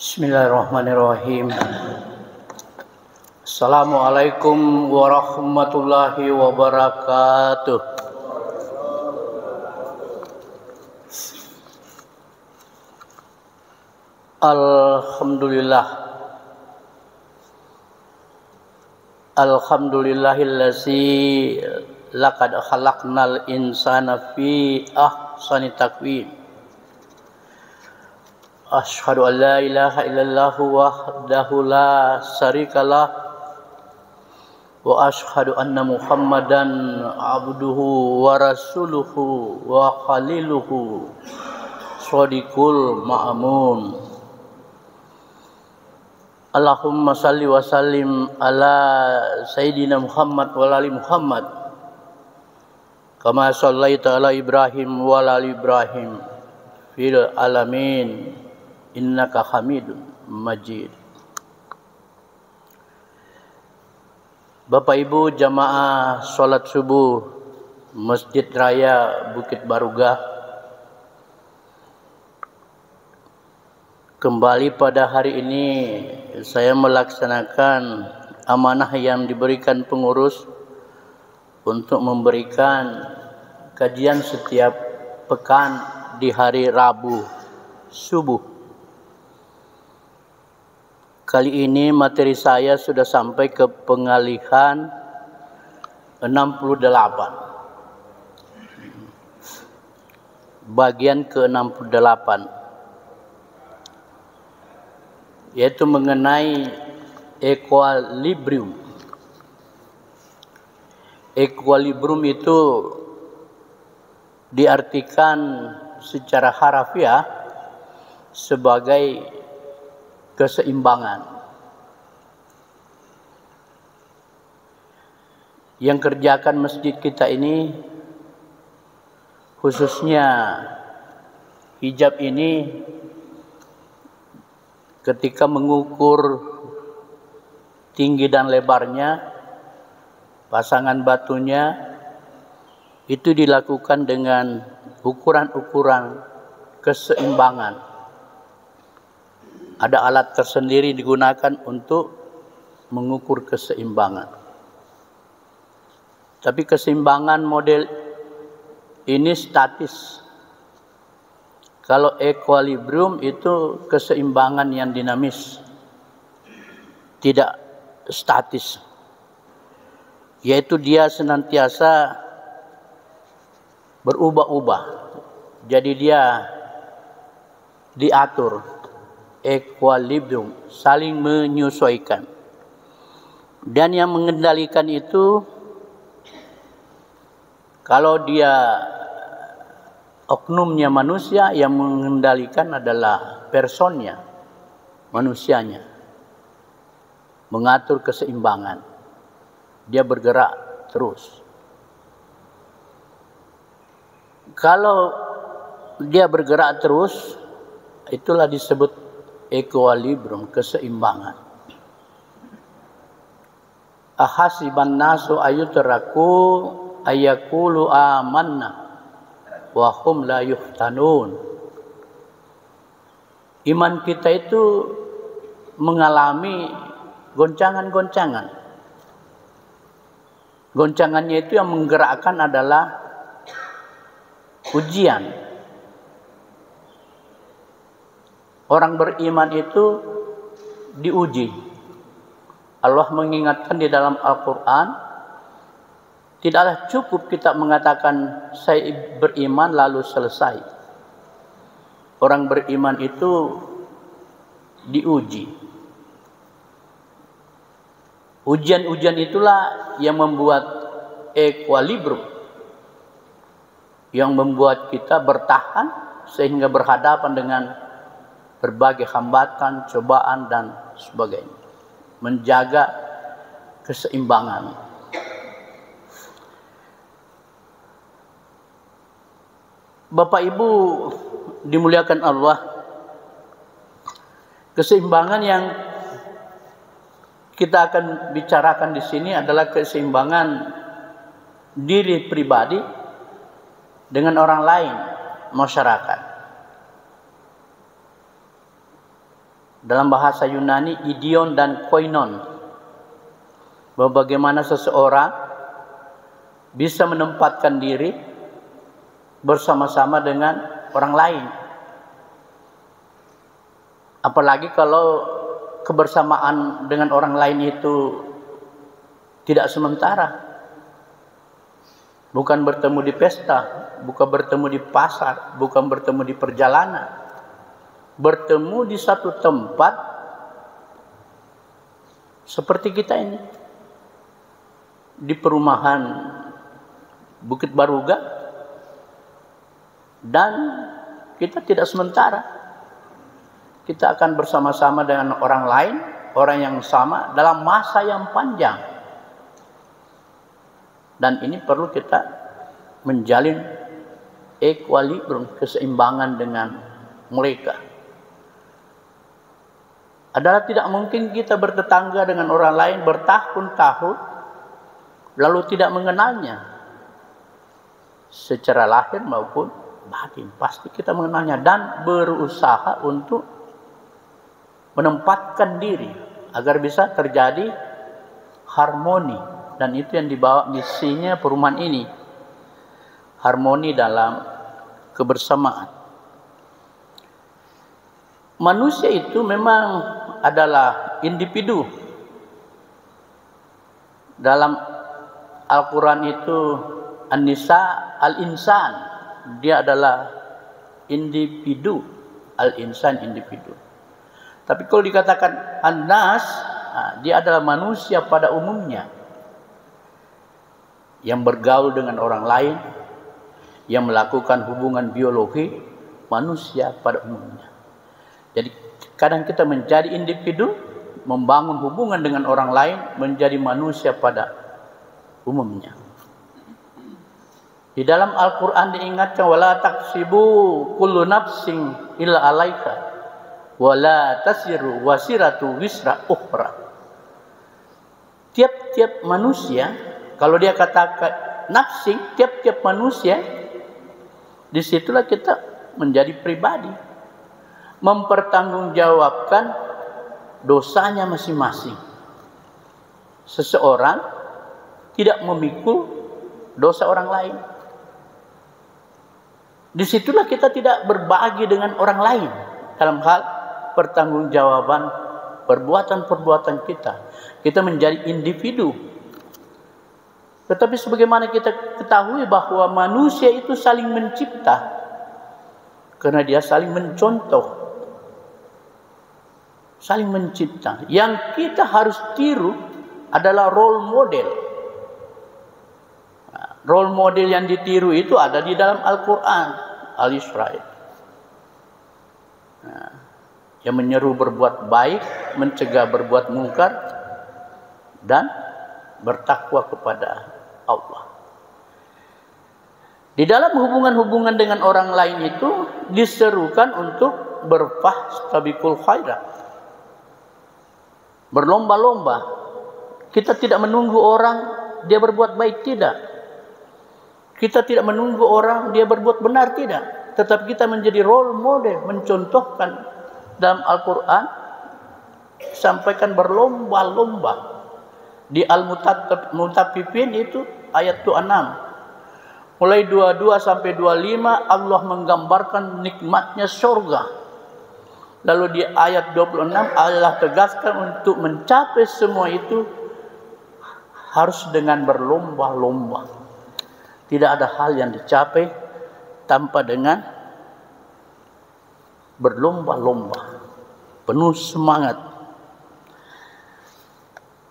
Bismillahirrahmanirrahim. Assalamualaikum warahmatullahi wabarakatuh. Alhamdulillah. Alhamdulillahillazi laqad khalaqnal insana fi ahsani taqwim. Asyhadu an la ilaha illallah wahdahu la syarikalah wa asyhadu anna Muhammadan abduhu wa rasuluhu wa khaliluhu shadiqul ma'mun. Allahumma salli wa sallim ala sayyidina Muhammad wa ali Muhammad kama shallaita ala Ibrahim wa ali Ibrahim fil alamin innaka hamidun majid. Bapak Ibu jamaah sholat subuh Masjid Raya Bukit Barugah, kembali pada hari ini saya melaksanakan amanah yang diberikan pengurus untuk memberikan kajian setiap pekan di hari Rabu subuh. Kali ini materi saya sudah sampai ke pengalihan 68. Bagian ke-68. Yaitu mengenai equilibrium. Equilibrium itu diartikan secara harafiah sebagai keseimbangan. Yang kerjakan masjid kita ini, khususnya hijab ini, ketika mengukur tinggi dan lebarnya, pasangan batunya, itu dilakukan dengan ukuran-ukuran keseimbangan. Ada alat tersendiri digunakan untuk mengukur keseimbangan. Tapi keseimbangan model ini statis. Kalau equilibrium itu keseimbangan yang dinamis, tidak statis. Yaitu dia senantiasa berubah-ubah. Jadi dia diatur. Equilibrium, saling menyesuaikan. Dan yang mengendalikan itu, kalau dia oknumnya manusia, yang mengendalikan adalah personnya, manusianya. Mengatur keseimbangan. Dia bergerak terus. Kalau dia bergerak terus, itulah disebut equilibrium, keseimbangan. Ahasiban nasu ayutraku ayakulu amanna wa hum la yuftanun. Iman kita itu mengalami goncangan-goncangan. Goncangannya itu yang menggerakkan adalah ujian. Orang beriman itu diuji. Allah mengingatkan di dalam Al-Quran, tidaklah cukup kita mengatakan saya beriman lalu selesai. Orang beriman itu diuji. Ujian-ujian itulah yang membuat equilibrium, yang membuat kita bertahan sehingga berhadapan dengan berbagai hambatan, cobaan, dan sebagainya. Menjaga keseimbangan. Bapak Ibu dimuliakan Allah, keseimbangan yang kita akan bicarakan di sini adalah keseimbangan diri pribadi dengan orang lain, masyarakat. Dalam bahasa Yunani, idion dan koinon. Bagaimana seseorang bisa menempatkan diri bersama-sama dengan orang lain. Apalagi kalau kebersamaan dengan orang lain itu tidak sementara. Bukan bertemu di pesta, bukan bertemu di pasar, bukan bertemu di perjalanan. Bertemu di satu tempat seperti kita ini. Di perumahan Bukit Baruga, dan kita tidak sementara. Kita akan bersama-sama dengan orang lain, orang yang sama dalam masa yang panjang. Dan ini perlu kita menjalin equilibrium, keseimbangan dengan mereka. Adalah tidak mungkin kita bertetangga dengan orang lain bertahun-tahun lalu tidak mengenalnya secara lahir maupun batin. Pasti kita mengenalnya dan berusaha untuk menempatkan diri agar bisa terjadi harmoni, dan itu yang dibawa misinya perumahan ini, harmoni dalam kebersamaan. Manusia itu memang adalah individu. Dalam Al-Quran itu An-Nisa al-insan, dia adalah individu, al-insan individu. Tapi kalau dikatakan An-Nas, dia adalah manusia pada umumnya, yang bergaul dengan orang lain, yang melakukan hubungan biologi, manusia pada umumnya. Jadi kadang kita menjadi individu, membangun hubungan dengan orang lain, menjadi manusia pada umumnya. Di dalam Al-Quran diingatkan, wala taksibu kullu nafsin illa alaika, wala tasiru wasiratu wisra ukhra. Tiap-tiap manusia, kalau dia katakan nafsing, tiap-tiap manusia, disitulah kita menjadi pribadi, mempertanggungjawabkan dosanya masing-masing. Seseorang tidak memikul dosa orang lain. Disitulah kita tidak berbagi dengan orang lain dalam hal pertanggungjawaban perbuatan-perbuatan kita. Kita menjadi individu. Tetapi sebagaimana kita ketahui bahwa manusia itu saling mencipta, karena dia saling mencontoh, saling mencipta. Yang kita harus tiru adalah role model. Role model yang ditiru itu ada di dalam Al-Quran, Al-Isra. Yang menyeru berbuat baik, mencegah berbuat mungkar, dan bertakwa kepada Allah. Di dalam hubungan-hubungan dengan orang lain itu diserukan untuk berfastabiqul khairat, berlomba-lomba. Kita tidak menunggu orang dia berbuat baik, tidak. Kita tidak menunggu orang dia berbuat benar, tidak. Tetapi kita menjadi role model, mencontohkan. Dalam Al-Quran sampaikan berlomba-lomba. Di Al-Mutaffifin itu ayat 26. Mulai 22 sampai 25 Allah menggambarkan nikmatnya surga. Lalu di ayat 26 Allah tegaskan untuk mencapai semua itu harus dengan berlomba-lomba. Tidak ada hal yang dicapai tanpa dengan berlomba-lomba, penuh semangat.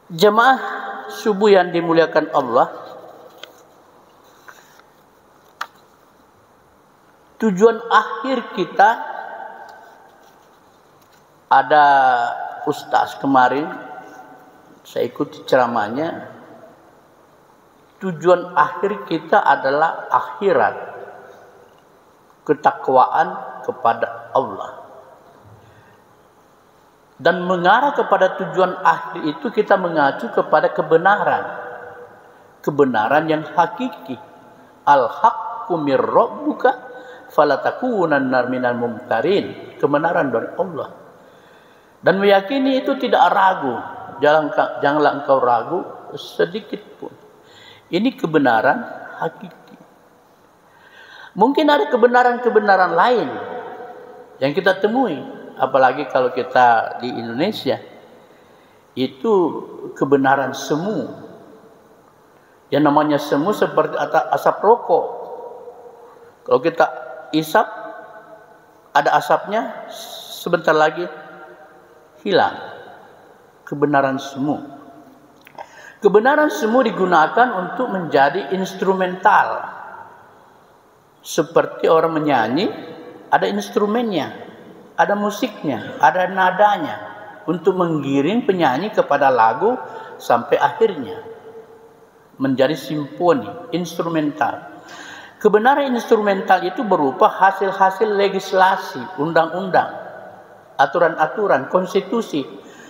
Jemaah subuh yang dimuliakan Allah, tujuan akhir kita, ada ustaz kemarin saya ikuti ceramahnya, tujuan akhir kita adalah akhirat, ketakwaan kepada Allah. Dan mengarah kepada tujuan akhir itu kita mengacu kepada kebenaran. Kebenaran yang hakiki. Al-haqqu mir rabbuka falatakunanna minal mumtarin. Kebenaran dari Allah. Dan meyakini itu tidak ragu. Janganlah engkau ragu sedikit pun. Ini kebenaran hakiki. Mungkin ada kebenaran-kebenaran lain yang kita temui, apalagi kalau kita di Indonesia, itu kebenaran semu. Yang namanya semu seperti asap rokok. Kalau kita isap, ada asapnya, sebentar lagi hilang. Kebenaran semu. Kebenaran semu digunakan untuk menjadi instrumental. Seperti orang menyanyi, ada instrumennya, ada musiknya, ada nadanya, untuk menggiring penyanyi kepada lagu sampai akhirnya menjadi simfoni, instrumental. Kebenaran instrumental itu berupa hasil-hasil legislasi, undang-undang, aturan-aturan, konstitusi.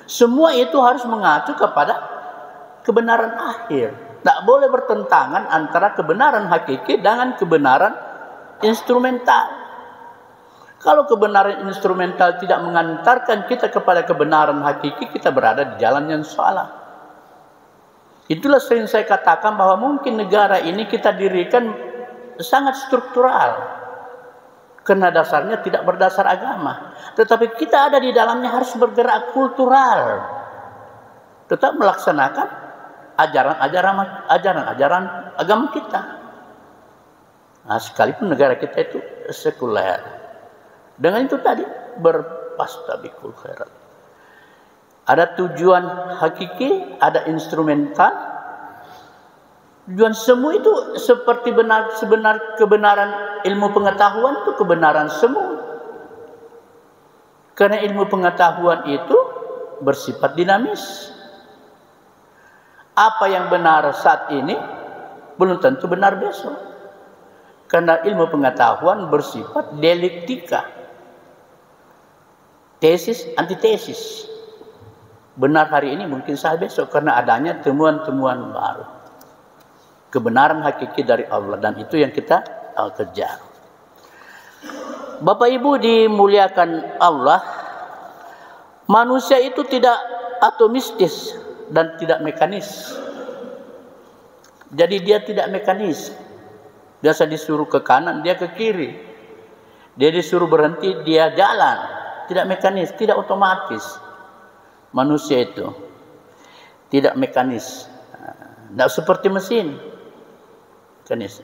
Semua itu harus mengacu kepada kebenaran akhir. Tak boleh bertentangan antara kebenaran hakiki dengan kebenaran instrumental. Kalau kebenaran instrumental tidak mengantarkan kita kepada kebenaran hakiki, kita berada di jalan yang salah. Itulah sering saya katakan bahwa mungkin negara ini kita dirikan sangat struktural, karena dasarnya tidak berdasar agama. Tetapi kita ada di dalamnya harus bergerak kultural, tetap melaksanakan ajaran-ajaran agama kita. Nah, sekalipun negara kita itu sekuler, dengan itu tadi berfastabiqul khairat. Ada tujuan hakiki, ada instrumental. Tujuan semu itu seperti kebenaran ilmu pengetahuan itu kebenaran semu. Karena ilmu pengetahuan itu bersifat dinamis. Apa yang benar saat ini belum tentu benar besok. Karena ilmu pengetahuan bersifat dialektika. Tesis, antitesis. Benar hari ini mungkin salah besok karena adanya temuan-temuan baru. Kebenaran hakiki dari Allah, dan itu yang kita kejar. Bapak Ibu dimuliakan Allah, manusia itu tidak atomistis dan tidak mekanis. Jadi dia tidak mekanis. Biasa disuruh ke kanan, dia ke kiri. Dia disuruh berhenti, dia jalan. Tidak mekanis, tidak otomatis. Manusia itu tidak mekanis. Tidak seperti mesin. Mekanis.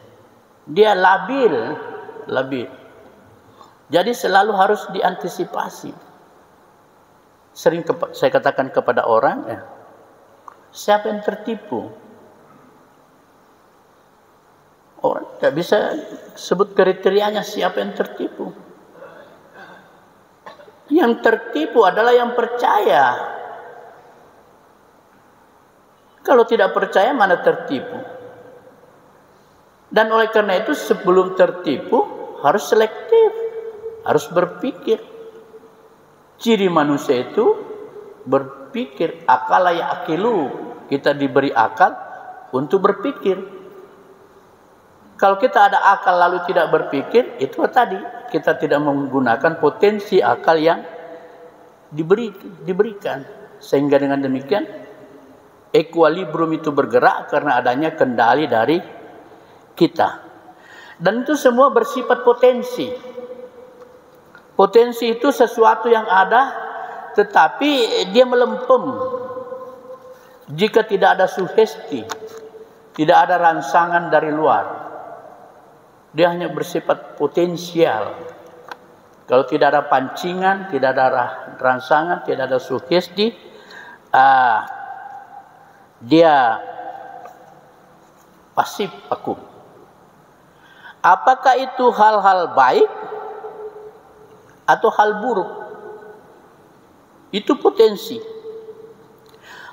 Dia labil. Jadi selalu harus diantisipasi. Sering saya katakan kepada orang, siapa yang tertipu? Orang tidak bisa sebut kriterianya siapa yang tertipu. Yang tertipu adalah yang percaya. Kalau tidak percaya, mana tertipu? Dan oleh karena itu sebelum tertipu harus selektif, harus berpikir. Ciri manusia itu berpikir, akala ya'qilu. Kita diberi akal untuk berpikir. Kalau kita ada akal lalu tidak berpikir, itu tadi kita tidak menggunakan potensi akal yang diberikan. Sehingga dengan demikian equilibrium itu bergerak karena adanya kendali dari kita. Dan itu semua bersifat potensi. Potensi itu sesuatu yang ada, tetapi dia melempem. Jika tidak ada sugesti, tidak ada rangsangan dari luar, dia hanya bersifat potensial. Kalau tidak ada pancingan, tidak ada rangsangan, tidak ada sugesti, dia pasif vakum. Apakah itu hal-hal baik atau hal buruk? Itu potensi.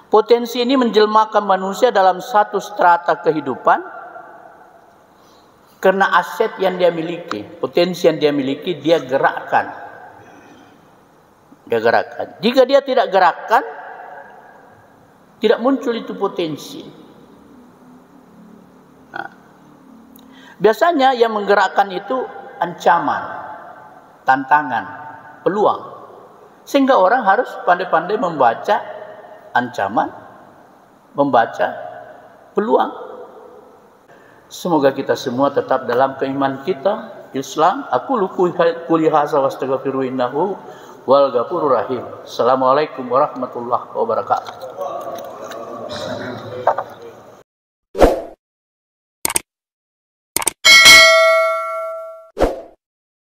Potensi ini menjelmakan manusia dalam satu strata kehidupan karena aset yang dia miliki, potensi yang dia miliki, dia gerakkan. Dia gerakkan. Jika dia tidak gerakkan, tidak muncul itu potensi. Nah, biasanya yang menggerakkan itu ancaman, tantangan, peluang. Sehingga orang harus pandai-pandai membaca ancaman, membaca peluang. Semoga kita semua tetap dalam keimanan kita, Islam. Aku quli hadza wastaghfiru innahu wal ghafurur rahim. Assalamualaikum warahmatullahi wabarakatuh.